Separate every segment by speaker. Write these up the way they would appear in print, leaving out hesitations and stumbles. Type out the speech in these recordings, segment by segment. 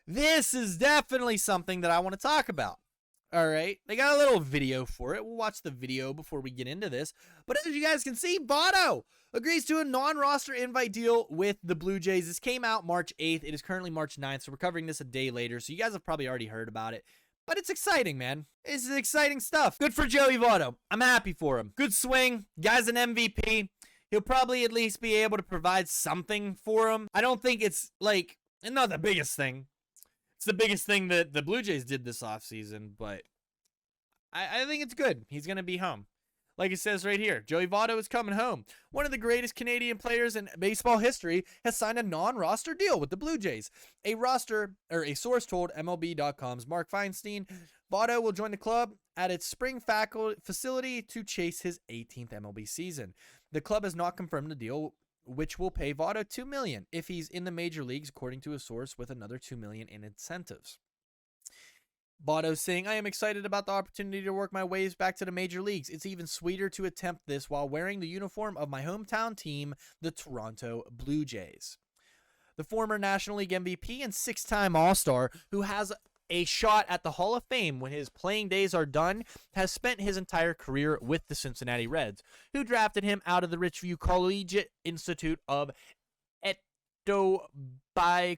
Speaker 1: this is definitely something that I want to talk about. All right, they got a little video for it. We'll watch the video before we get into this. But as you guys can see, Votto agrees to a non-roster invite deal with the Blue Jays. This came out March 8th. It is currently March 9th, so we're covering this a day later. So you guys have probably already heard about it. But it's exciting, man. It's exciting stuff. Good for Joey Votto. I'm happy for him. Good swing. Guy's an MVP. He'll probably at least be able to provide something for him. I don't think it's like, not the biggest thing. It's the biggest thing that the Blue Jays did this offseason, but I think it's good. He's going to be home. Like it says right here, Joey Votto is coming home. One of the greatest Canadian players in baseball history has signed a non-roster deal with the Blue Jays. A source told MLB.com's Mark Feinstein, Votto will join the club at its spring facility to chase his 18th MLB season. The club has not confirmed the deal, which will pay Votto $2 million if he's in the major leagues, according to a source, with another $2 million in incentives. Votto saying, I am excited about the opportunity to work my ways back to the major leagues. It's even sweeter to attempt this while wearing the uniform of my hometown team, the Toronto Blue Jays. The former National League MVP and six-time All-Star, who has a shot at the Hall of Fame when his playing days are done, has spent his entire career with the Cincinnati Reds, who drafted him out of the Richview Collegiate Institute of Etobicoke,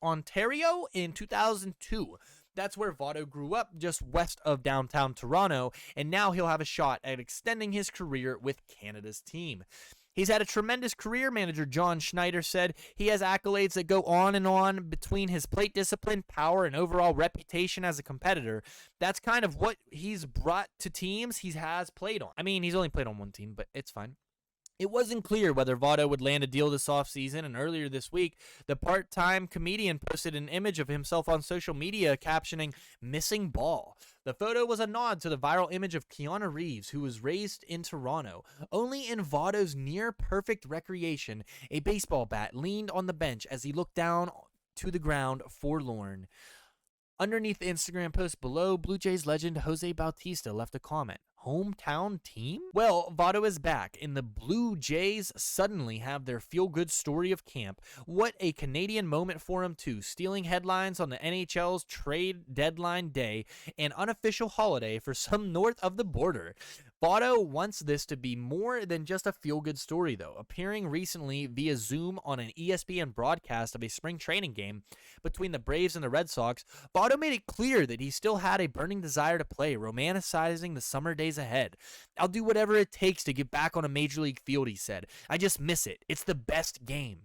Speaker 1: Ontario in 2002. That's where Votto grew up, just west of downtown Toronto, and now he'll have a shot at extending his career with Canada's team. He's had a tremendous career, manager John Schneider said. He has accolades that go on and on between his plate discipline, power, and overall reputation as a competitor. That's kind of what he's brought to teams he has played on. I mean, he's only played on one team, but it's fine. It wasn't clear whether Votto would land a deal this offseason, and earlier this week, the part-time comedian posted an image of himself on social media captioning, missing ball. The photo was a nod to the viral image of Keanu Reeves, who was raised in Toronto. Only in Votto's near-perfect recreation, a baseball bat leaned on the bench as he looked down to the ground forlorn. Underneath the Instagram post below, Blue Jays legend Jose Bautista left a comment. Hometown team? Well, Votto is back, and the Blue Jays suddenly have their feel-good story of camp. What a Canadian moment for him, too, stealing headlines on the NHL's trade deadline day, an unofficial holiday for some north of the border. Votto wants this to be more than just a feel-good story, though. Appearing recently via Zoom on an ESPN broadcast of a spring training game between the Braves and the Red Sox, Votto made it clear that he still had a burning desire to play, romanticizing the summer days ahead. I'll do whatever it takes to get back on a major league field, he said. I just miss it. It's the best game.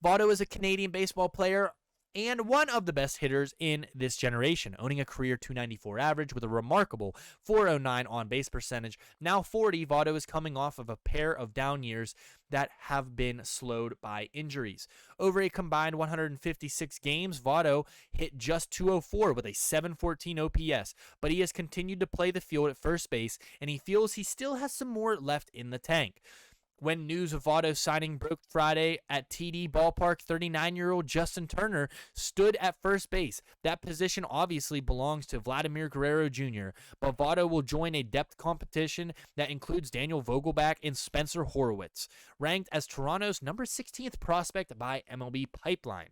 Speaker 1: Votto is a Canadian baseball player and one of the best hitters in this generation, owning a career .294 average with a remarkable .409 on-base percentage. Now 40, Votto is coming off of a pair of down years that have been slowed by injuries. Over a combined 156 games, Votto hit just .204 with a .714 OPS, but he has continued to play the field at first base, and he feels he still has some more left in the tank. When news of Votto's signing broke Friday at TD Ballpark, 39-year-old Justin Turner stood at first base. That position obviously belongs to Vladimir Guerrero Jr., but Votto will join a depth competition that includes Daniel Vogelbach and Spencer Horwitz, ranked as Toronto's number 16th prospect by MLB Pipeline.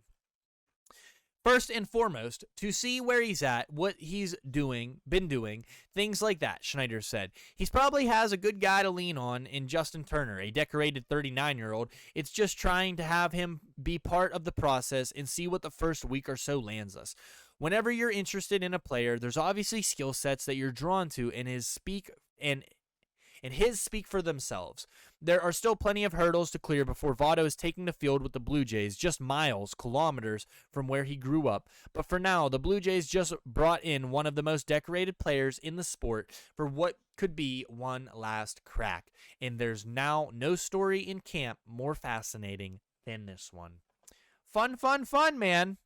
Speaker 1: First and foremost, to see where he's at, what he's been doing, things like that, Schneider said. He probably has a good guy to lean on in Justin Turner, a decorated 39-year-old. It's just trying to have him be part of the process and see what the first week or so lands us. Whenever you're interested in a player, there's obviously skill sets that you're drawn to, and his speak for themselves. There are still plenty of hurdles to clear before Votto is taking the field with the Blue Jays, just kilometers from where he grew up. But for now, the Blue Jays just brought in one of the most decorated players in the sport for what could be one last crack. And there's now no story in camp more fascinating than this one. Fun, man.